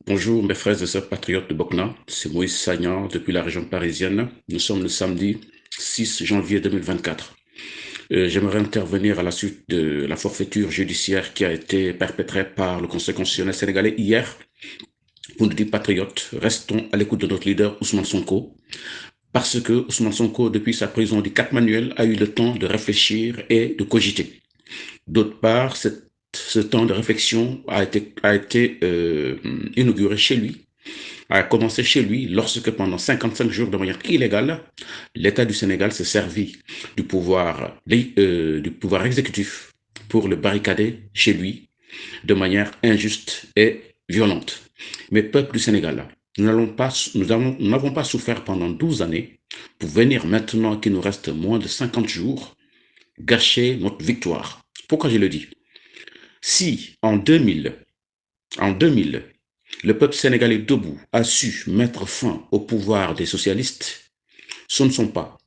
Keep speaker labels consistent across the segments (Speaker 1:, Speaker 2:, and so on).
Speaker 1: Bonjour mes frères et sœurs patriotes de Bokna, c'est Moïse Sagnan depuis la région parisienne. Nous sommes le samedi 6 janvier 2024. J'aimerais intervenir à la suite de la forfaiture judiciaire qui a été perpétrée par le Conseil constitutionnel sénégalais hier. Pour nous dire patriotes, restons à l'écoute de notre leader Ousmane Sonko, parce que Ousmane Sonko, depuis sa prison du Cap Manuel, a eu le temps de réfléchir et de cogiter. D'autre part, ce temps de réflexion a été inauguré chez lui, a commencé chez lui lorsque pendant 55 jours de manière illégale, l'État du Sénégal s'est servi du pouvoir exécutif pour le barricader chez lui de manière injuste et violente. Mais peuple du Sénégal, nous n'avons pas souffert pendant 12 années pour venir maintenant qu'il nous reste moins de 50 jours gâcher notre victoire. Pourquoi je le dis? Si en 2000, le peuple sénégalais debout a su mettre fin au pouvoir des socialistes, ce ne sont pas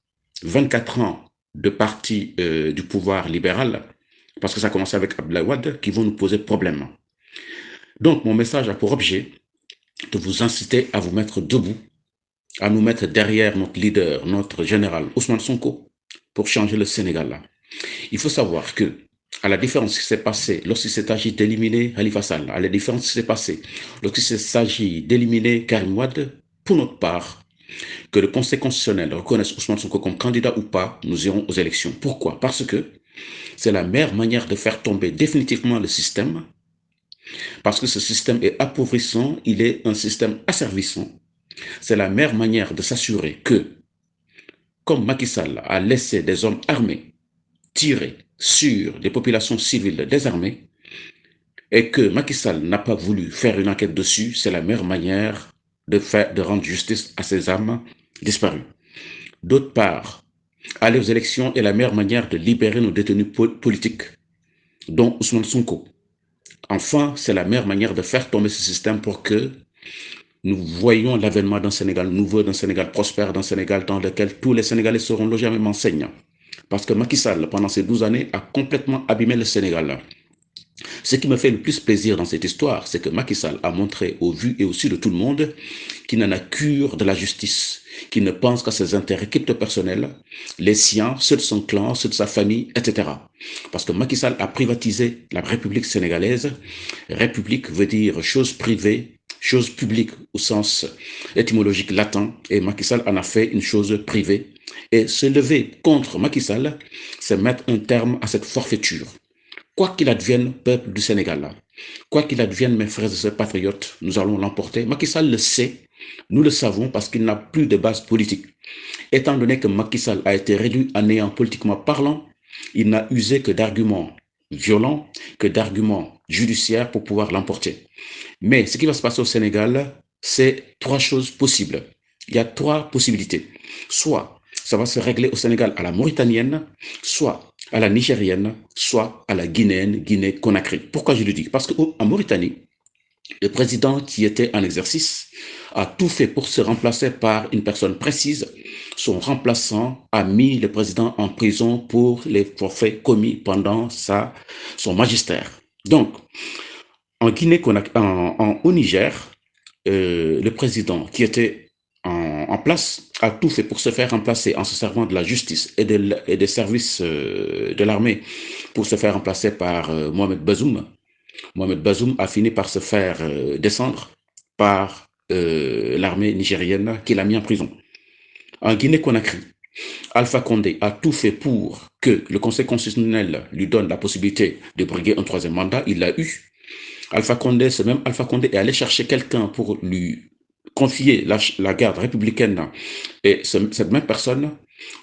Speaker 1: 24 ans de parti du pouvoir libéral, parce que ça a commencé avec Abdoulaye Wade, qui vont nous poser problème. Donc mon message a pour objet de vous inciter à vous mettre debout, à nous mettre derrière notre leader, notre général Ousmane Sonko, pour changer le Sénégal. Il faut savoir que, à la différence qui s'est passée lorsqu'il s'est agi d'éliminer Khalifa Sall, à la différence qui s'est passée lorsqu'il s'agit d'éliminer Karim Wade, pour notre part, que le Conseil constitutionnel reconnaisse Ousmane Sonko comme candidat ou pas, nous irons aux élections. Pourquoi? Parce que c'est la meilleure manière de faire tomber définitivement le système, parce que ce système est appauvrissant, il est un système asservissant. C'est la meilleure manière de s'assurer que, comme Macky Sall a laissé des hommes armés tirer sur des populations civiles désarmées et que Macky Sall n'a pas voulu faire une enquête dessus, c'est la meilleure manière de rendre justice à ces âmes disparues. D'autre part, aller aux élections est la meilleure manière de libérer nos détenus politiques, dont Ousmane Sonko. Enfin, c'est la meilleure manière de faire tomber ce système pour que nous voyons l'avènement d'un Sénégal nouveau, d'un Sénégal prospère, d'un Sénégal dans lequel tous les Sénégalais seront logés à même enseigne. Parce que Macky Sall, pendant ces 12 années, a complètement abîmé le Sénégal. Ce qui me fait le plus plaisir dans cette histoire, c'est que Macky Sall a montré au vu et au su de tout le monde qu'il n'en a cure de la justice, qu'il ne pense qu'à ses intérêts crypto-personnels, les siens, ceux de son clan, ceux de sa famille, etc. Parce que Macky Sall a privatisé la République sénégalaise. République veut dire chose privée, chose publique au sens étymologique latin, et Macky Sall en a fait une chose privée. Et se lever contre Macky Sall, c'est mettre un terme à cette forfaiture. Quoi qu'il advienne, peuple du Sénégal, quoi qu'il advienne, mes frères et sœurs patriotes, nous allons l'emporter. Macky Sall le sait, nous le savons parce qu'il n'a plus de base politique. Étant donné que Macky Sall a été réduit à néant politiquement parlant, il n'a usé que d'arguments violents, que d'arguments judiciaires pour pouvoir l'emporter. Mais ce qui va se passer au Sénégal, c'est trois choses possibles. Il y a trois possibilités. Soit ça va se régler au Sénégal à la mauritanienne, soit à la nigérienne, soit à la guinéenne, Guinée-Conakry. Pourquoi je le dis? Parce qu'en Mauritanie, le président qui était en exercice a tout fait pour se remplacer par une personne précise. Son remplaçant a mis le président en prison pour les forfaits commis pendant son magistère. Donc, au Niger, le président qui était en place a tout fait pour se faire remplacer en se servant de la justice et des services de l'armée pour se faire remplacer par Mohamed Bazoum. Mohamed Bazoum a fini par se faire descendre par l'armée nigérienne qui l'a mis en prison. En Guinée-Conakry, Alpha Condé a tout fait pour que le Conseil constitutionnel lui donne la possibilité de briguer un troisième mandat. Il l'a eu. Alpha Condé, ce même Alpha Condé est allé chercher quelqu'un pour lui confier la garde républicaine. Et cette même personne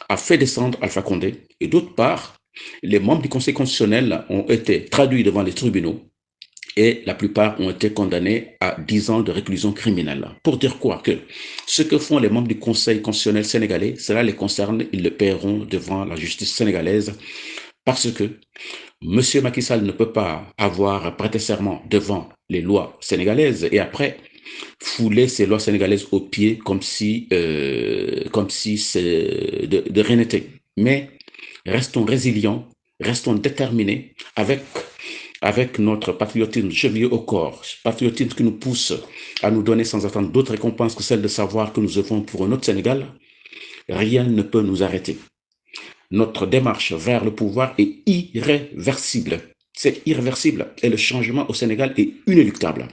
Speaker 1: a fait descendre Alpha Condé. Et d'autre part, les membres du Conseil constitutionnel ont été traduits devant les tribunaux et la plupart ont été condamnés à 10 ans de réclusion criminelle. Pour dire quoi? Que ce que font les membres du Conseil constitutionnel sénégalais, cela les concerne, ils le paieront devant la justice sénégalaise parce que M. Macky Sall ne peut pas avoir prêté serment devant les lois sénégalaises et après fouler ces lois sénégalaises aux pieds comme si c'est de rien n'était. Mais restons résilients, restons déterminés avec avec notre patriotisme chevillé au corps, patriotisme qui nous pousse à nous donner sans attendre d'autres récompenses que celle de savoir que nous œuvrons pour un autre Sénégal, rien ne peut nous arrêter. Notre démarche vers le pouvoir est irréversible. C'est irréversible et le changement au Sénégal est inéluctable.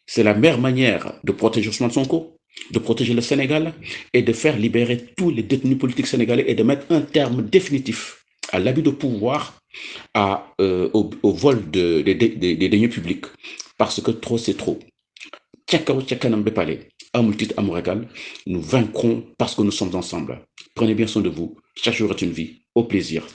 Speaker 1: C'est la meilleure manière de protéger Ousmane Sonko, de protéger le Sénégal et de faire libérer tous les détenus politiques sénégalais et de mettre un terme définitif à l'abus de pouvoir, au vol des deniers publics. Parce que trop, c'est trop. Nous vaincrons parce que nous sommes ensemble. Prenez bien soin de vous. Chaque jour est une vie. Au plaisir.